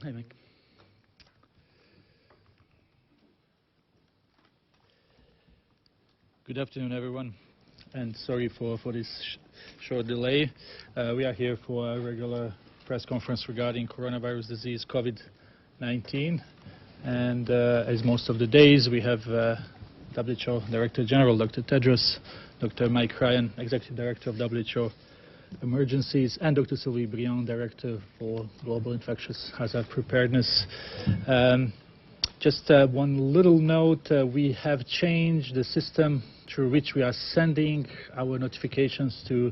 Hi, Mike. Good afternoon, everyone, and sorry for this short delay. We are here for a regular press conference regarding coronavirus disease COVID-19, and as most of the days, we have WHO Director General Dr. Tedros, Dr. Mike Ryan, Executive Director of WHO Emergencies, and Dr. Sylvie Briand, Director for Global Infectious Hazard Preparedness. Just one little note, we have changed the system through which we are sending our notifications to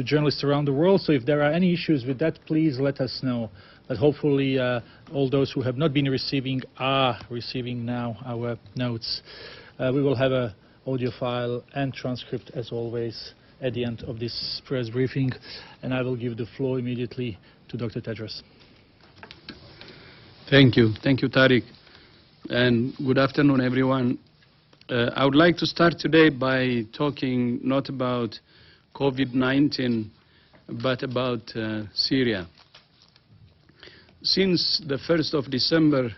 journalists around the world. So if there are any issues with that, please let us know. But hopefully all those who have not been receiving are receiving now our notes. We will have an audio file and transcript, as always, at the end of this press briefing. And I will give the floor immediately to Dr. Tedros. Thank you, Tariq, and good afternoon, everyone. I would like to start today by talking not about COVID-19, but about Syria. Since the 1st of December,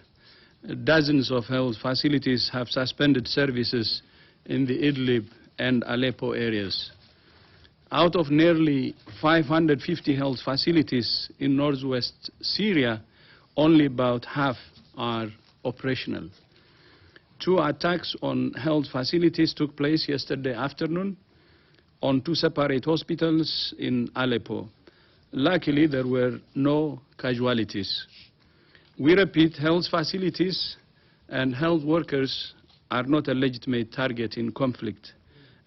dozens of health facilities have suspended services in the Idlib and Aleppo areas. Out of nearly 550 health facilities in northwest Syria, only about half are operational. 2 attacks on health facilities took place yesterday afternoon on 2 separate hospitals in Aleppo. Luckily, there were no casualties. We repeat, health facilities and health workers are not a legitimate target in conflict,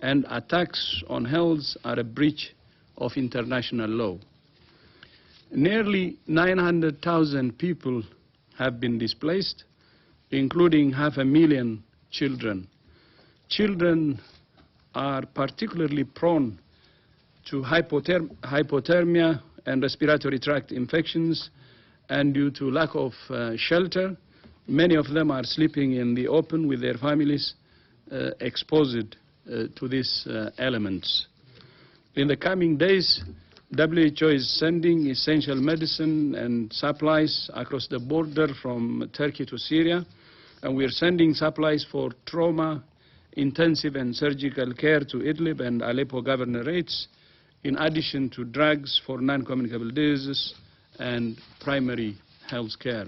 and attacks on health are a breach of international law. Nearly 900,000 people have been displaced, including 500,000 children. Children are particularly prone to hypothermia and respiratory tract infections, and due to lack of shelter, many of them are sleeping in the open with their families exposed to these elements. In the coming days, WHO is sending essential medicine and supplies across the border from Turkey to Syria, and we are sending supplies for trauma, intensive and surgical care to Idlib and Aleppo governorates, in addition to drugs for non-communicable diseases and primary health care.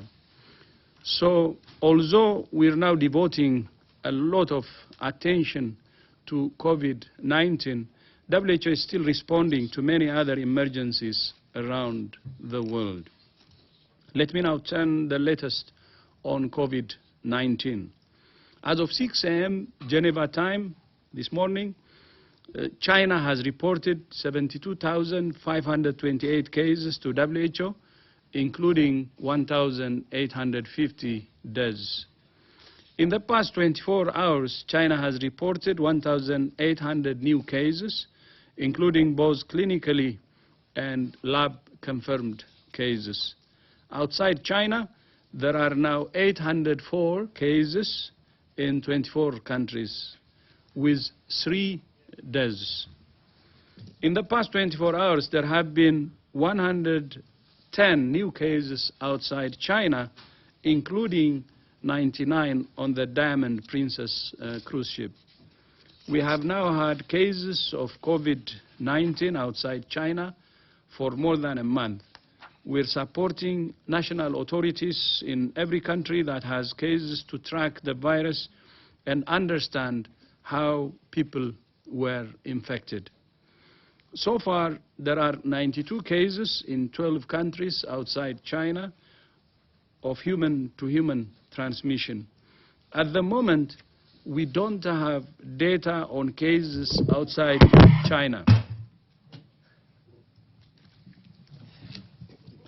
So, although we are now devoting a lot of attention to COVID-19, WHO is still responding to many other emergencies around the world. Let me now turn the latest on COVID-19. As of 6 a.m. Geneva time this morning, China has reported 72,528 cases to WHO, including 1,850 deaths. In the past 24 hours, China has reported 1,800 new cases, including both clinically and lab-confirmed cases. Outside China, there are now 804 cases in 24 countries, with 3 deaths. In the past 24 hours, there have been 110 new cases outside China, including 99 on the Diamond Princess cruise ship. We have now had cases of COVID-19 outside China for more than a month. We're supporting national authorities in every country that has cases to track the virus and understand how people were infected. So far, there are 92 cases in 12 countries outside China of human-to-human transmission. At the moment, we don't have data on cases outside China.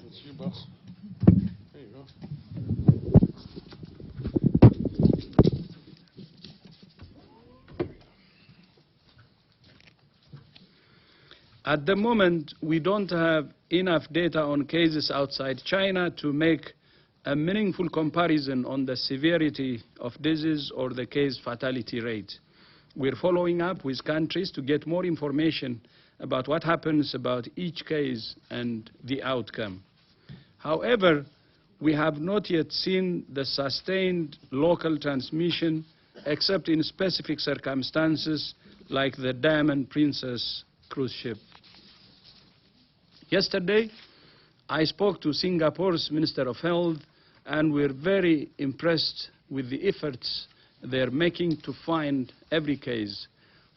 That's you, boss. There you go. At the moment, we don't have enough data on cases outside China to make a meaningful comparison on the severity of disease or the case fatality rate. We're following up with countries to get more information about what happens about each case and the outcome. However, we have not yet seen the sustained local transmission except in specific circumstances like the Diamond Princess cruise ship. Yesterday, I spoke to Singapore's Minister of Health, and we're very impressed with the efforts they're making to find every case,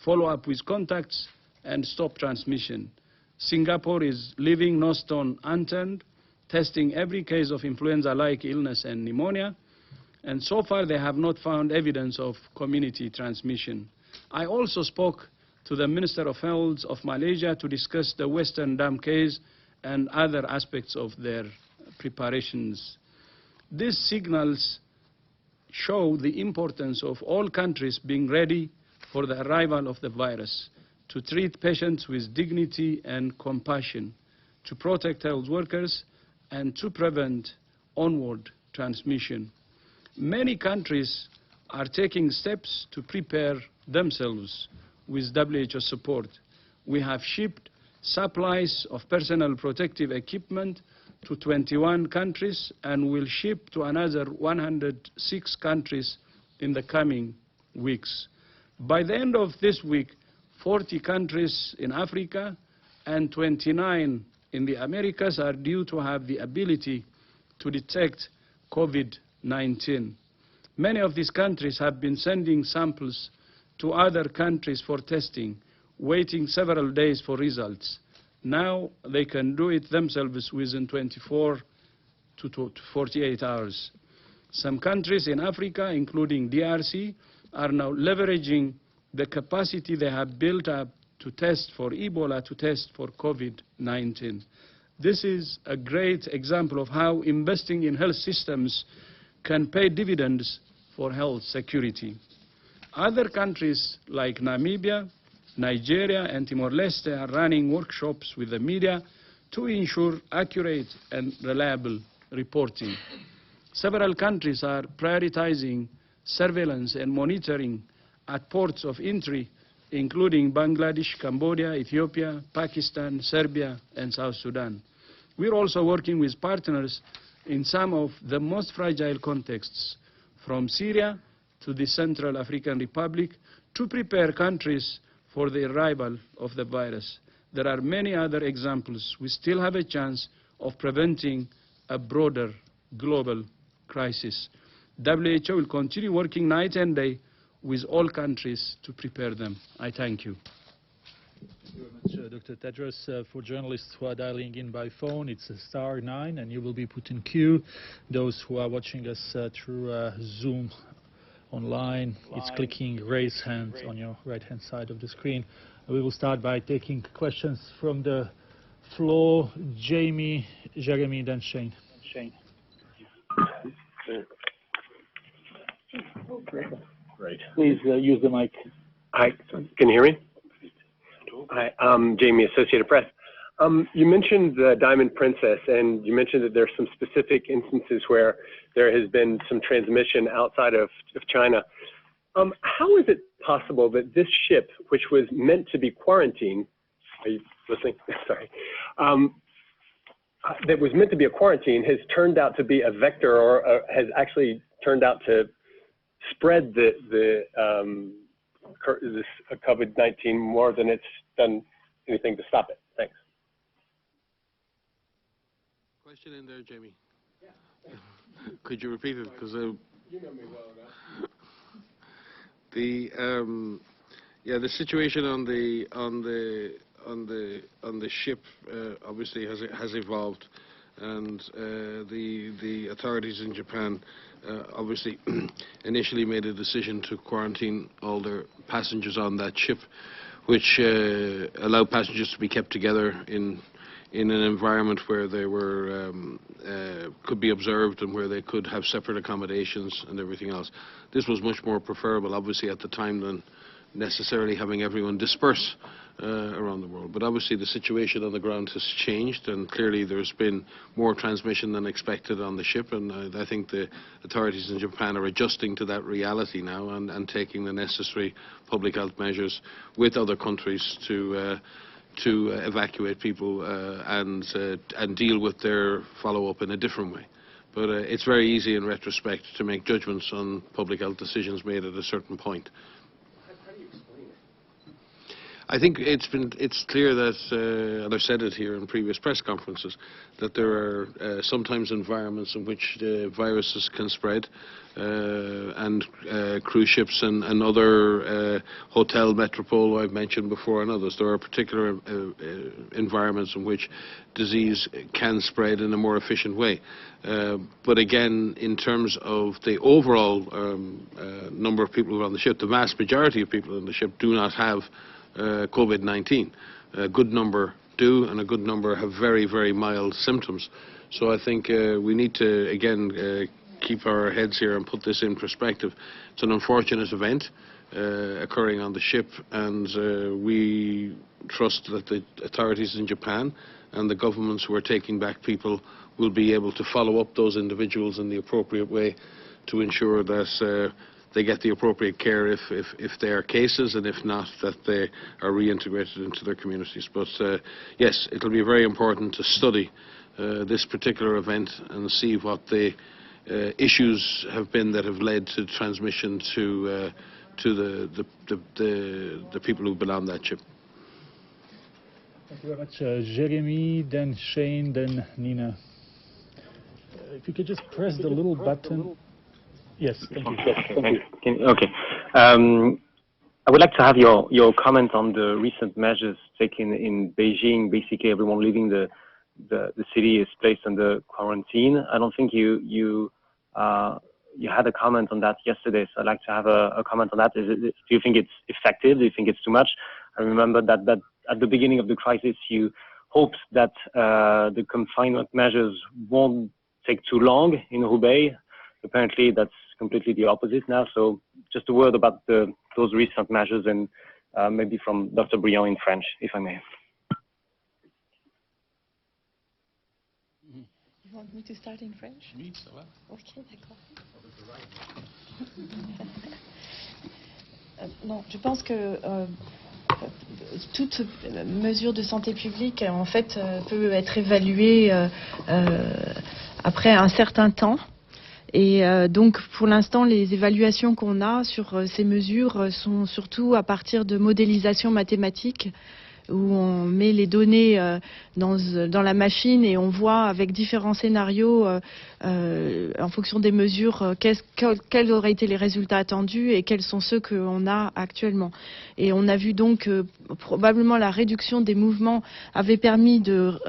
follow up with contacts, and stop transmission. Singapore is leaving no stone unturned, testing every case of influenza-like illness and pneumonia, and so far they have not found evidence of community transmission. I also spoke to the Minister of Health of Malaysia to discuss the Western Dam case and other aspects of their preparations. These signals show the importance of all countries being ready for the arrival of the virus, to treat patients with dignity and compassion, to protect health workers, and to prevent onward transmission. Many countries are taking steps to prepare themselves with WHO support. We have shipped supplies of personal protective equipment to 21 countries and will ship to another 106 countries in the coming weeks. By the end of this week, 40 countries in Africa and 29 in the Americas are due to have the ability to detect COVID-19. Many of these countries have been sending samples to other countries for testing, waiting several days for results. Now they can do it themselves within 24 to 48 hours. Some countries in Africa, including DRC, are now leveraging the capacity they have built up to test for Ebola, to test for COVID-19. This is a great example of how investing in health systems can pay dividends for health security. Other countries like Namibia, Nigeria, and Timor-Leste are running workshops with the media to ensure accurate and reliable reporting. Several countries are prioritizing surveillance and monitoring at ports of entry, including Bangladesh, Cambodia, Ethiopia, Pakistan, Serbia, and South Sudan. We're also working with partners in some of the most fragile contexts, from Syria to the Central African Republic, to prepare countries for the arrival of the virus. There are many other examples. We still have a chance of preventing a broader global crisis. WHO will continue working night and day with all countries to prepare them. I thank you. Thank you very much, Dr. Tedros. For journalists who are dialing in by phone, it's *9, and you will be put in queue. Those who are watching us through Zoom online, it's clicking raise hand on your right-hand side of the screen. We will start by taking questions from the floor. Jamie, Jeremy, then Shane. Great. Please use the mic. Hi, can you hear me? Hi, I'm Jamie, Associated Press. You mentioned the Diamond Princess, and you mentioned that there's some specific instances where there has been some transmission outside of China. How is it possible that this ship, which was meant to be quarantined, are you listening? Sorry. That was meant to be a quarantine has turned out to be a vector, or has actually turned out to spread this COVID-19 more than it's done anything to stop it? Thanks. Question in there, Jamie. Yeah. Could you repeat it? Because you know me well enough. The situation on the ship obviously has evolved, and the authorities in Japan obviously initially made a decision to quarantine all their passengers on that ship, which allowed passengers to be kept together in an environment where they were could be observed and where they could have separate accommodations and everything else. This was much more preferable, obviously, at the time necessarily having everyone disperse around the world. But obviously the situation on the ground has changed, and clearly there's been more transmission than expected on the ship, and I think the authorities in Japan are adjusting to that reality now and taking the necessary public health measures with other countries to evacuate people and deal with their follow-up in a different way. But it's very easy in retrospect to make judgments on public health decisions made at a certain point. I think it's clear that, and I've said it here in previous press conferences, that there are sometimes environments in which viruses can spread, and cruise ships and other hotel metropole I've mentioned before and others. There are particular environments in which disease can spread in a more efficient way. But again, in terms of the overall number of people who are on the ship, the vast majority of people on the ship do not have COVID-19. A good number do, and a good number have very, very mild symptoms. So I think we need to, again, keep our heads here and put this in perspective. It's an unfortunate event occurring on the ship, and we trust that the authorities in Japan and the governments who are taking back people will be able to follow up those individuals in the appropriate way to ensure that they get the appropriate care if they are cases, and if not, that they are reintegrated into their communities. But yes, it will be very important to study this particular event and see what the issues have been that have led to transmission to the people who've been on that ship. Thank you very much, Jeremy, then Shane, then Nina. If you could just press the little button. Yes, thank you. Okay. I would like to have your comment on the recent measures taken in Beijing. Basically, everyone leaving the city is placed under quarantine. I don't think you had a comment on that yesterday, so I'd like to have a comment on that. Do you think it's effective? Do you think it's too much? I remember that at the beginning of the crisis, you hoped that the confinement measures won't take too long in Hubei. Apparently, that's completely the opposite now. So just a word about those recent measures, and maybe from Dr. Briand in French, if I may. You want me to start in French? Oui, ça va. Ok, d'accord. Non, je pense que toute mesure de santé publique, en fait, peut être évaluée après un certain temps. Et donc, pour l'instant, les évaluations qu'on a sur ces mesures sont surtout à partir de modélisations mathématiques, où on met les données dans la machine et on voit avec différents scénarios, en fonction des mesures, quels auraient été les résultats attendus et quels sont ceux qu'on a actuellement. Et on a vu donc probablement la réduction des mouvements avait permis de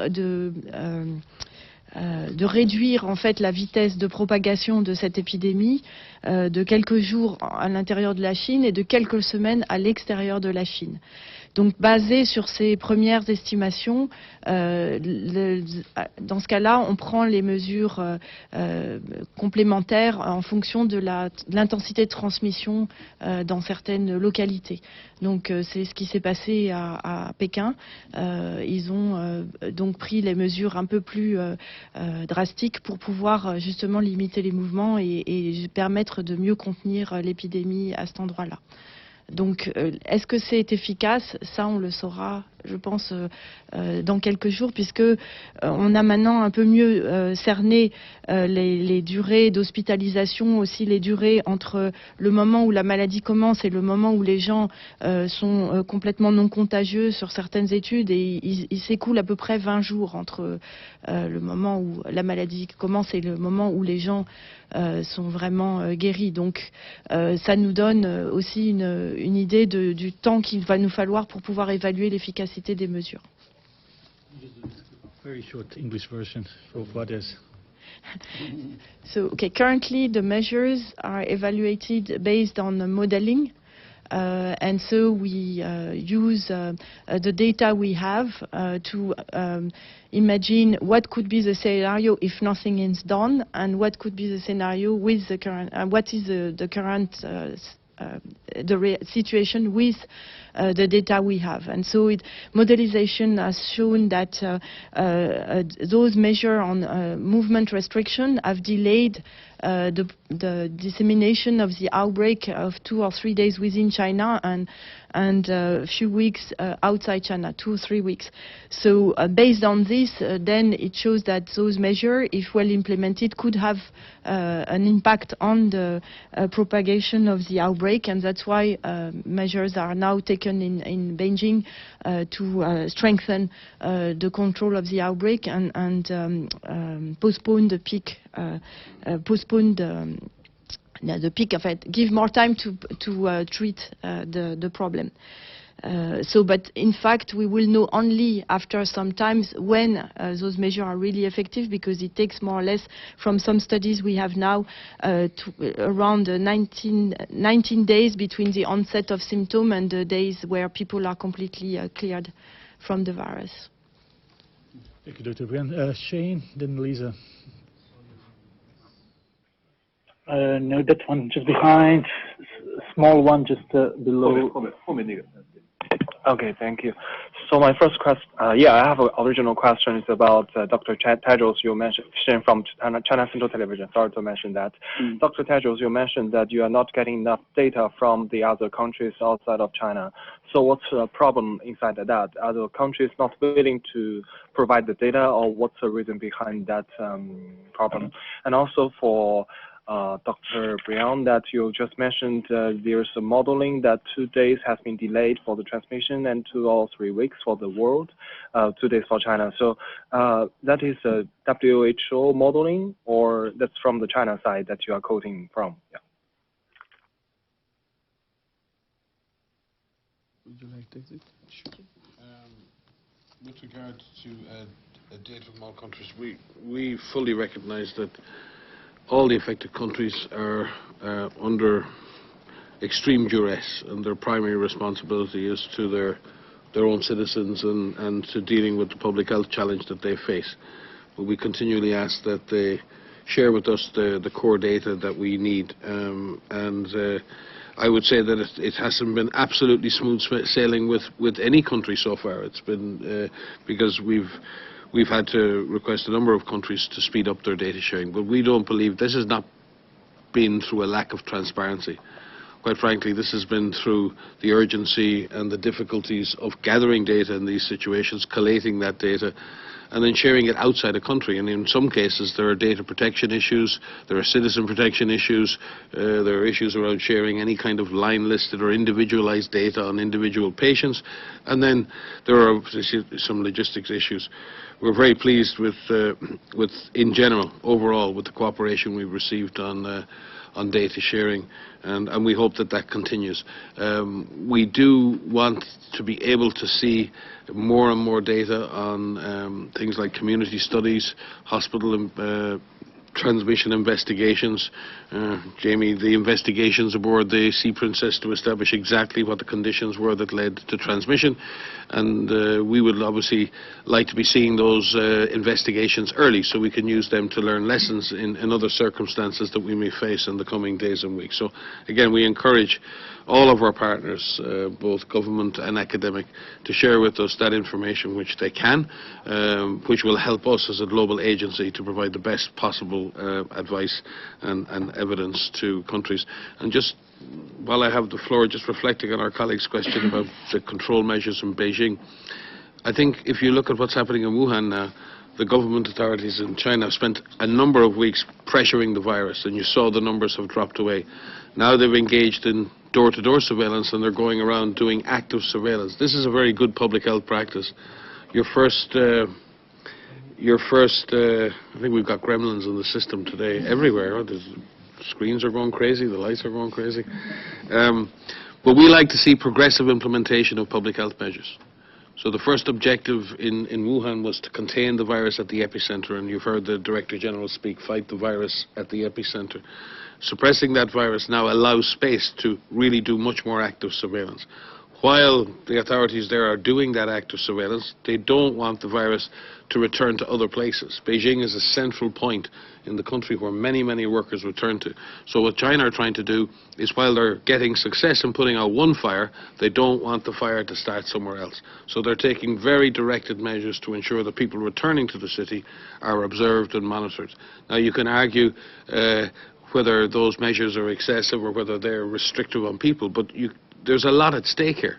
réduire en fait la vitesse de propagation de cette épidémie de quelques jours à l'intérieur de la Chine et de quelques semaines à l'extérieur de la Chine. Donc basé sur ces premières estimations, dans ce cas-là, on prend les mesures complémentaires en fonction de l'intensité de transmission dans certaines localités. Donc c'est ce qui s'est passé à Pékin. Ils ont donc pris les mesures un peu plus drastiques pour pouvoir justement limiter les mouvements et permettre de mieux contenir l'épidémie à cet endroit-là. Donc, est-ce que c'est efficace? Ça, on le saura, je pense, dans quelques jours, puisque on a maintenant un peu mieux cerné les durées d'hospitalisation, aussi les durées entre le moment où la maladie commence et le moment où les gens sont complètement non contagieux sur certaines études, et il s'écoule à peu près 20 jours entre le moment où la maladie commence et le moment où les gens sont vraiment guéris. Donc ça nous donne aussi une idée du temps qu'il va nous falloir pour pouvoir évaluer l'efficacité des mesures. Very short English version of what is. So, okay, currently the measures are evaluated based on modeling. And so we use the data we have to imagine what could be the scenario if nothing is done, and what could be the scenario with the current, what is the current situation with the data we have. And so modelization has shown that those measures on movement restriction have delayed the dissemination of the outbreak of 2 or 3 days within China and a few weeks outside China, 2 or 3 weeks. So based on this, then it shows that those measures, if well implemented, could have an impact on the propagation of the outbreak, and that's why measures are now taken in Beijing to strengthen the control of the outbreak and postpone the peak, the peak of it, give more time to treat the problem. But in fact, we will know only after some time when those measures are really effective, because it takes more or less, from some studies we have now, around 19 days between the onset of symptoms and the days where people are completely cleared from the virus. Thank you, Dr. Brian. Shane, then Lisa. No, that one just behind, small one just below. Okay, thank you. So my first question, I have an original question. It's about Dr. Tedros. You mentioned from China Central Television. Sorry to mention that. Dr. Tedros, you mentioned that you are not getting enough data from the other countries outside of China. So what's the problem inside that? Are the countries not willing to provide the data, or what's the reason behind that problem? And also for Dr. Brian, that you just mentioned, there's a modeling that 2 days has been delayed for the transmission and 2 or 3 weeks for the world, 2 days for China. So that is a WHO modeling, or that's from the China side that you are quoting from? Yeah. Would you like to take it? Sure. With regard to data from all countries, we fully recognize that all the affected countries are under extreme duress, and their primary responsibility is to their own citizens and to dealing with the public health challenge that they face. But we continually ask that they share with us the core data that we need, and I would say that it hasn't been absolutely smooth sailing with any country so far. It's been because we've had to request a number of countries to speed up their data sharing, but we don't believe this has not been through a lack of transparency. Quite frankly, this has been through the urgency and the difficulties of gathering data in these situations, collating that data, and then sharing it outside a country. And in some cases there are data protection issues, there are citizen protection issues, there are issues around sharing any kind of line listed or individualized data on individual patients, and then there are some logistics issues. We're very pleased with in general, overall, with the cooperation we've received on data sharing, and we hope that that continues. We do want to be able to see more and more data on things like community studies, hospital transmission investigations. Jamie, the investigations aboard the Sea Princess to establish exactly what the conditions were that led to transmission, and we would obviously like to be seeing those investigations early so we can use them to learn lessons in other circumstances that we may face in the coming days and weeks. So again, we encourage all of our partners, both government and academic, to share with us that information which they can, which will help us as a global agency to provide the best possible advice and evidence to countries. And just while I have the floor, just reflecting on our colleague's question about the control measures in Beijing, I think if you look at what's happening in Wuhan now, the government authorities in China have spent a number of weeks pressuring the virus, and you saw the numbers have dropped away. Now they've engaged in door-to-door surveillance, and they're going around doing active surveillance. This is a very good public health practice. I think we've got gremlins in the system today everywhere. The screens are going crazy, the lights are going crazy. But we like to see progressive implementation of public health measures. So the first objective in Wuhan was to contain the virus at the epicenter, and you've heard the Director General speak, fight the virus at the epicenter. Suppressing that virus now allows space to really do much more active surveillance. while the authorities there are doing that act of surveillance, they don't want the virus to return to other places. Beijing is a central point in the country where many, many workers return to. So what China are trying to do is, while they're getting success in putting out one fire, they don't want the fire to start somewhere else. So they're taking very directed measures to ensure that people returning to the city are observed and monitored. Now, you can argue whether those measures are excessive or whether they're restrictive on people, but there's a lot at stake here.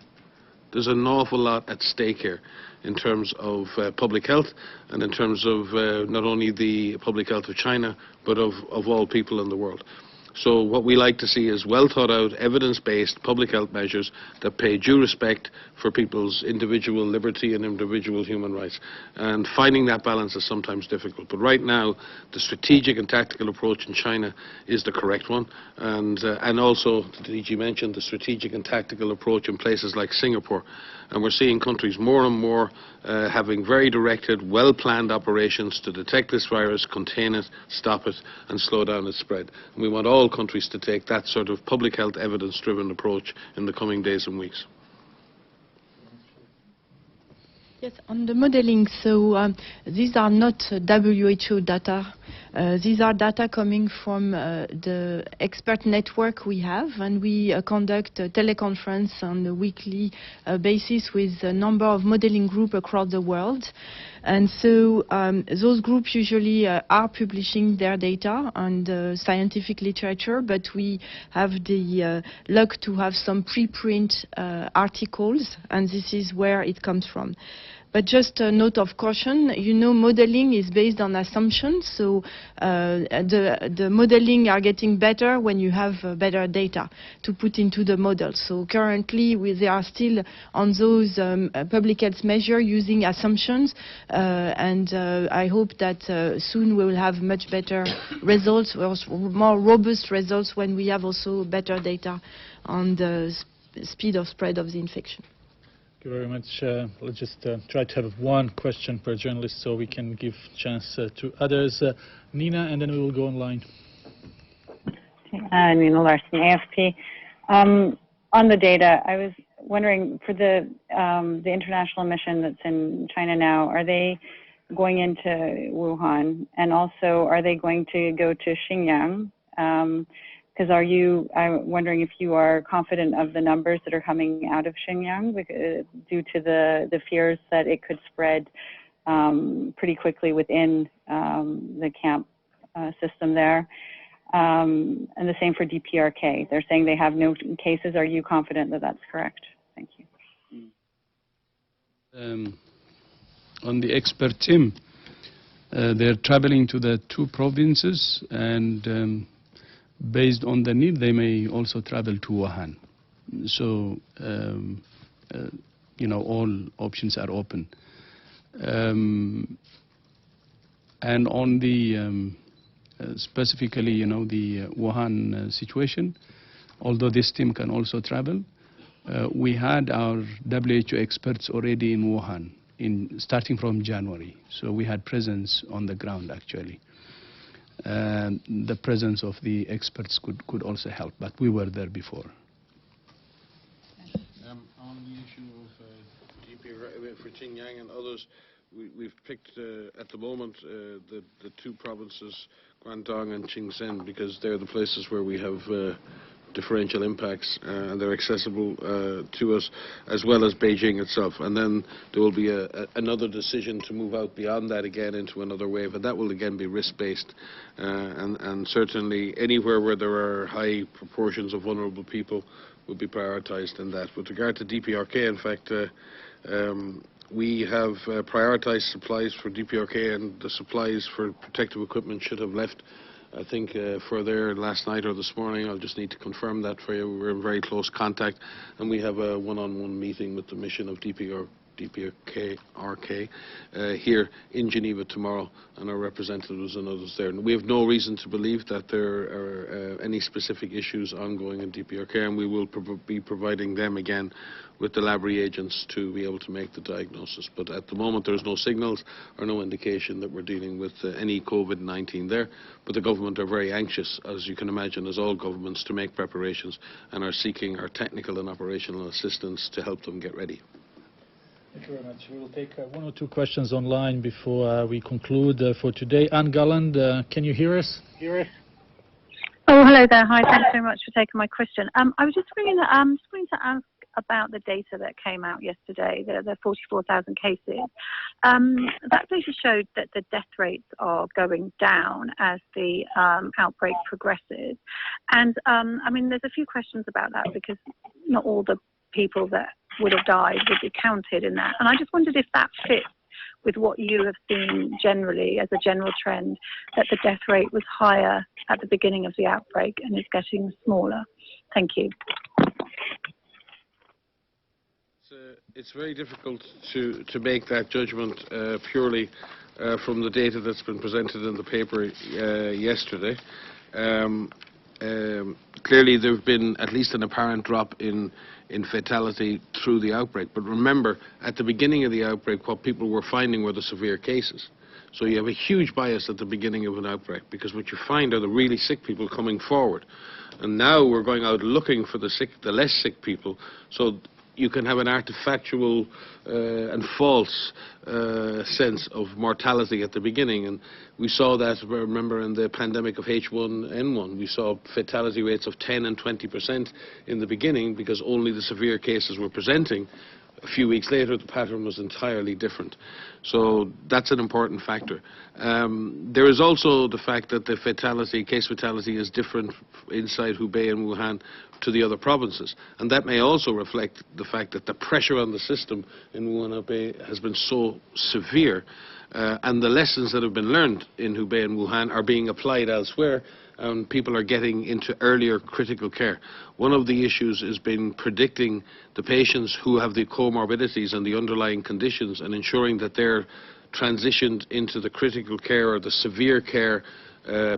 There's an awful lot at stake here in terms of public health and in terms of not only the public health of China, but of all people in the world. So what we like to see is well thought out, evidence-based public health measures that pay due respect for people's individual liberty and individual human rights. And finding that balance is sometimes difficult. But right now, the strategic and tactical approach in China is the correct one. And also, the DG mentioned the strategic and tactical approach in places like Singapore. And we're seeing countries more and more having very directed, well-planned operations to detect this virus, contain it, stop it, and slow down its spread. And we want all countries to take that sort of public health evidence-driven approach in the coming days and weeks. Yes, on the modeling, so these are not WHO data. These are data coming from the expert network we have, and we conduct a teleconference on a weekly basis with a number of modeling groups across the world. And so those groups usually are publishing their data on the scientific literature, but we have the luck to have some preprint articles, and this is where it comes from. But just a note of caution, you know, modeling is based on assumptions, so the modeling are getting better when you have better data to put into the model. So currently, they are still on those public health measures using assumptions, and I hope that soon we will have much better results, or more robust results, when we have also better data on the speed of spread of the infection. Thank you very much. Let's just try to have one question per journalist so we can give chance to others. Nina, and then we will go online. Nina Larson, AFP. On the data, I was wondering, for the international mission that's in China now, are they going into Wuhan? And also, are they going to go to Xinjiang? Because I'm wondering if you are confident of the numbers that are coming out of Xinjiang due to the fears that it could spread pretty quickly within the camp system there. And the same for DPRK. They're saying they have no cases. Are you confident that that's correct? Thank you. On the expert team, they're traveling to the two provinces, and based on the need, they may also travel to Wuhan. So, you know, all options are open. And on the specifically, you know, the Wuhan situation, although this team can also travel, we had our WHO experts already in Wuhan, starting from January. So we had presence on the ground, actually. The presence of the experts could also help, but we were there before. On the issue of for Xinjiang and others, we've picked at the moment the two provinces, Guangdong and Qingzhen, because they're the places where we have differential impacts, and they're accessible to us, as well as Beijing itself. And then there will be another decision to move out beyond that again into another wave, and that will again be risk-based. And certainly anywhere where there are high proportions of vulnerable people will be prioritised in that. With regard to DPRK, in fact, we have prioritised supplies for DPRK, and the supplies for protective equipment should have left, I think, for there last night or this morning. I'll just need to confirm that for you. We're in very close contact, and we have a one-on-one meeting with the mission of DPRK DPRK, here in Geneva tomorrow, and our representatives and others there. And we have no reason to believe that there are any specific issues ongoing in DPRK, and we will be providing them again with the lab reagents to be able to make the diagnosis. But at the moment there's no signals or no indication that we're dealing with any COVID-19 there. But the government are very anxious, as you can imagine, as all governments, to make preparations and are seeking our technical and operational assistance to help them get ready. Thank you very much. We will take one or two questions online before we conclude for today. Anne Galland, can you hear us? Oh, hello there. Hi, thanks so much for taking my question. I was just going to ask about the data that came out yesterday, the 44,000 cases. That data showed that the death rates are going down as the outbreak progresses. And I mean, there's a few questions about that, because not all the people that would have died would be counted in that. And I just wondered if that fits with what you have seen generally as a general trend, that the death rate was higher at the beginning of the outbreak and is getting smaller. Thank you. It's very difficult to make that judgment purely from the data that's been presented in the paper yesterday. Clearly there have been at least an apparent drop in fatality through the outbreak. But remember, at the beginning of the outbreak, what people were finding were the severe cases. So you have a huge bias at the beginning of an outbreak, because what you find are the really sick people coming forward. And now we're going out looking for the less sick people. So you can have an artifactual and false sense of mortality at the beginning. And we saw that, remember, in the pandemic of H1N1, we saw fatality rates of 10 and 20% in the beginning, because only the severe cases were presenting. A few weeks later, the pattern was entirely different. So that's an important factor. There is also the fact that the case fatality is different inside Hubei and Wuhan to the other provinces. And that may also reflect the fact that the pressure on the system in Wuhan and Hubei has been so severe, and the lessons that have been learned in Hubei and Wuhan are being applied elsewhere, and people are getting into earlier critical care. One of the issues has been predicting the patients who have the comorbidities and the underlying conditions, and ensuring that they're transitioned into the critical care or the severe care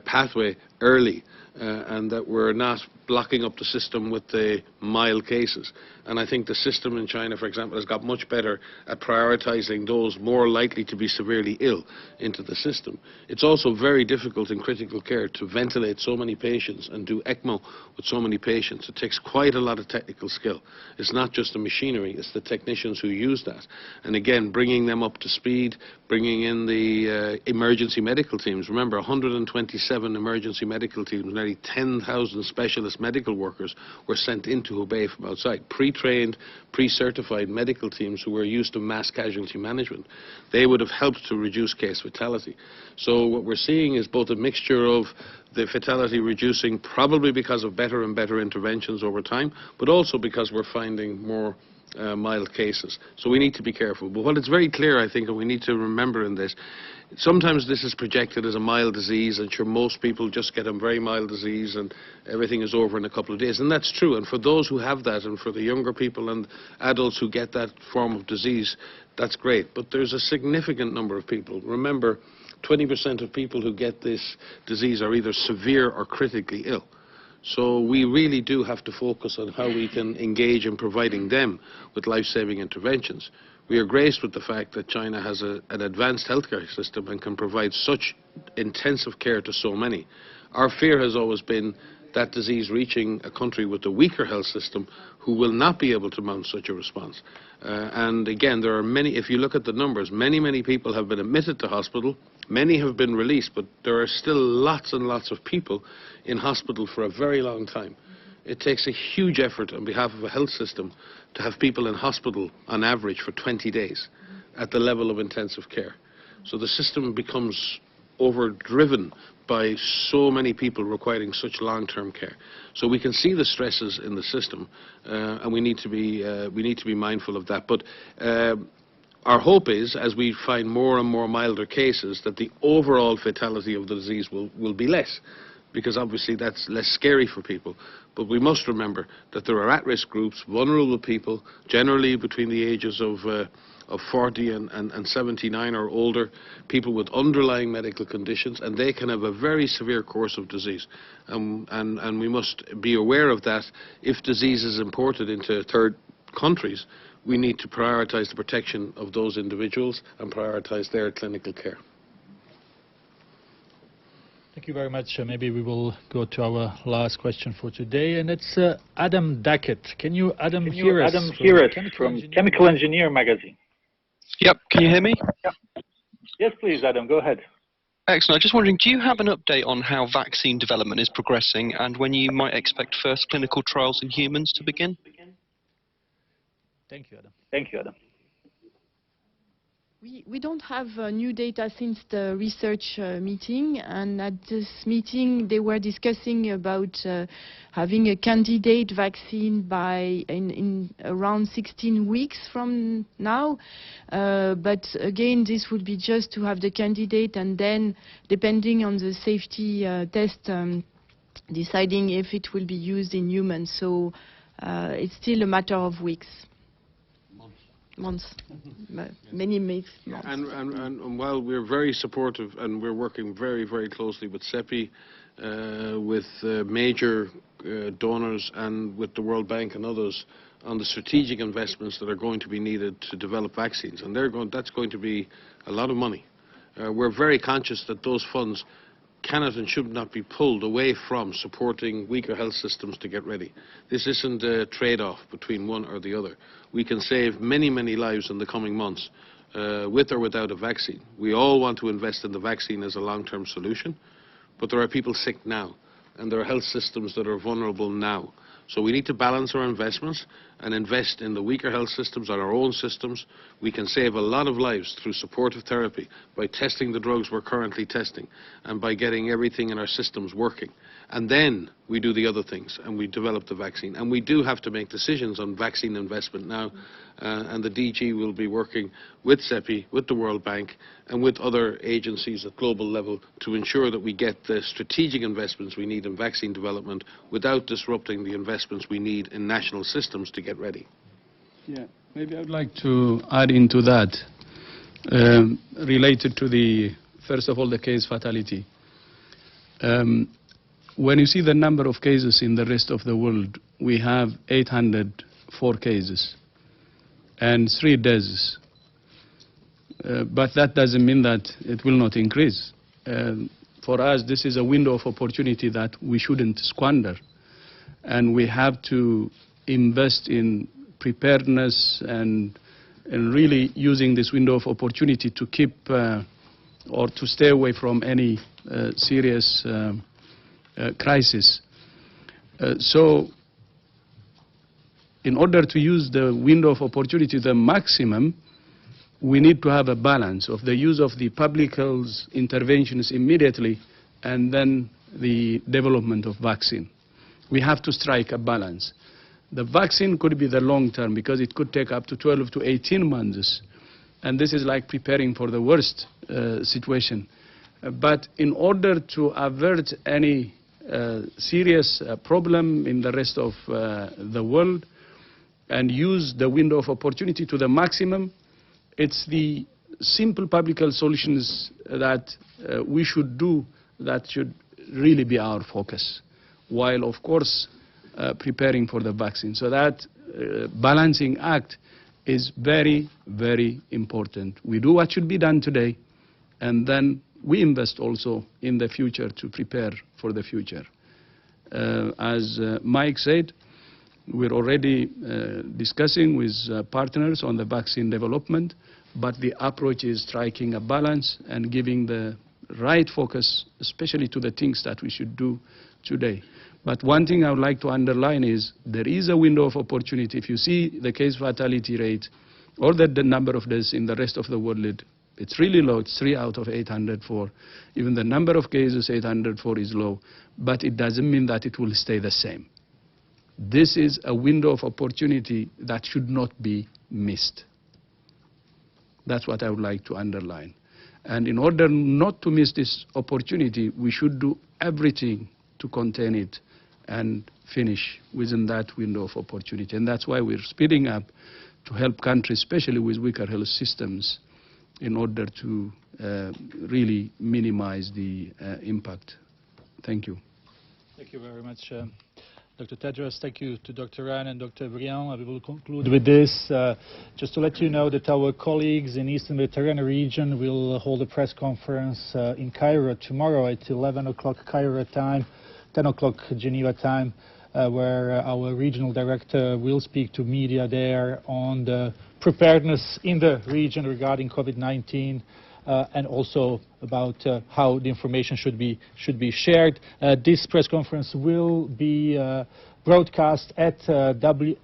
pathway early, and that we're not blocking up the system with the mild cases. And I think the system in China, for example, has got much better at prioritizing those more likely to be severely ill into the system. It's also very difficult in critical care to ventilate so many patients and do ECMO with so many patients. It takes quite a lot of technical skill. It's not just the machinery, it's the technicians who use that. And again, bringing them up to speed, bringing in the emergency medical teams. Remember, 127 emergency medical teams, nearly 10,000 specialist medical workers were sent into Hubei from outside. Pre-trained, pre-certified medical teams who were used to mass casualty management. They would have helped to reduce case fatality. So what we're seeing is both a mixture of the fatality reducing, probably because of better and better interventions over time, but also because we're finding more mild cases. So we need to be careful. But what it's very clear, I think, and we need to remember in this, sometimes this is projected as a mild disease, and sure, most people just get a very mild disease and everything is over in a couple of days. And that's true. And for those who have that, and for the younger people and adults who get that form of disease, that's great. But there's a significant number of people. Remember, 20% of people who get this disease are either severe or critically ill. So we really do have to focus on how we can engage in providing them with life-saving interventions. We are graced with the fact that China has an advanced healthcare system and can provide such intensive care to so many. Our fear has always been that disease reaching a country with a weaker health system who will not be able to mount such a response. And again, there are many, if you look at the numbers, many people have been admitted to hospital, many have been released, but there are still lots and lots of people in hospital for a very long time. It takes a huge effort on behalf of a health system to have people in hospital on average for 20 days at the level of intensive care. So the system becomes overdriven by so many people requiring such long-term care. So we can see the stresses in the system, and we need to be mindful of that. But our hope is, as we find more and more milder cases, that the overall fatality of the disease will be less, because obviously that's less scary for people. But we must remember that there are at-risk groups, vulnerable people, generally between the ages of of 40 and 79 or older, people with underlying medical conditions, and they can have a very severe course of disease. And we must be aware of that. If disease is imported into third countries, we need to prioritise the protection of those individuals and prioritise their clinical care. Thank you very much. Maybe we will go to our last question for today, and it's Adam Dackett. Can you, Adam, hear us? Adam hear us from Chemical Engineer magazine. Yep. Can you hear me? Yep. Yes, please, Adam. Go ahead. Excellent. I'm just wondering, do you have an update on how vaccine development is progressing and when you might expect first clinical trials in humans to begin? Thank you, Adam. Thank you, Adam. We don't have new data since the research meeting, and at this meeting they were discussing about having a candidate vaccine in around 16 weeks from now. But again, this would be just to have the candidate, and then depending on the safety test, deciding if it will be used in humans. So it's still a matter of weeks. Months, many months. And while we're very supportive and we're working very, very closely with CEPI, with major donors and with the World Bank and others on the strategic investments that are going to be needed to develop vaccines, and that's going to be a lot of money. We're very conscious that those funds cannot and should not be pulled away from supporting weaker health systems to get ready. This isn't a trade-off between one or the other. We can save many, many lives in the coming months with or without a vaccine. We all want to invest in the vaccine as a long-term solution, but there are people sick now, and there are health systems that are vulnerable now. So we need to balance our investments and invest in the weaker health systems and our own systems. We can save a lot of lives through supportive therapy by testing the drugs we're currently testing and by getting everything in our systems working. And then we do the other things and we develop the vaccine. And we do have to make decisions on vaccine investment now. And the DG will be working with CEPI, with the World Bank and with other agencies at global level to ensure that we get the strategic investments we need in vaccine development without disrupting the investments we need in national systems to get ready. Yeah, maybe I would like to add into that, related to the, first of all, the case fatality. When you see the number of cases in the rest of the world, we have 804 cases and 3 deaths. But that doesn't mean that it will not increase. For us, this is a window of opportunity that we shouldn't squander. And we have to invest in preparedness and really using this window of opportunity to keep or to stay away from any serious crisis. So in order to use the window of opportunity to the maximum, we need to have a balance of the use of the public health interventions immediately and then the development of vaccine. We have to strike a balance. The vaccine could be the long term because it could take up to 12 to 18 months. And this is like preparing for the worst situation. But in order to avert any serious problem in the rest of the world and use the window of opportunity to the maximum, it's the simple public health solutions that we should do that should really be our focus, while of course preparing for the vaccine. So that balancing act is very, very important. We do what should be done today, and then we invest also in the future to prepare for the future. As Mike said, we're already discussing with partners on the vaccine development, but the approach is striking a balance and giving the right focus, especially to the things that we should do today. But one thing I would like to underline is there is a window of opportunity. If you see the case fatality rate or the number of deaths in the rest of the world, it's really low. It's 3 out of 804. Even the number of cases, 804, is low. But it doesn't mean that it will stay the same. This is a window of opportunity that should not be missed. That's what I would like to underline. And in order not to miss this opportunity, we should do everything to contain it and finish within that window of opportunity. And that's why we're speeding up help countries, especially with weaker health systems, in order to really minimize the impact. Thank you. Thank you very much, Dr. Tedros. Thank you to Dr. Ryan and Dr. Briand. We will conclude with this. Just to let you know that our colleagues in Eastern Mediterranean region will hold a press conference in Cairo tomorrow at 11 o'clock Cairo time, 10 o'clock Geneva time, where our regional director will speak to media there on the preparedness in the region regarding COVID-19. And also about how the information should be shared. This press conference will be broadcast at WHO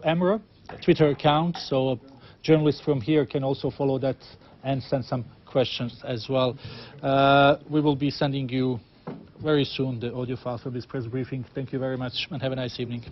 EMRA Twitter account, so journalists from here can also follow that and send some questions as well. We will be sending you very soon the audio file for this press briefing. Thank you very much and have a nice evening.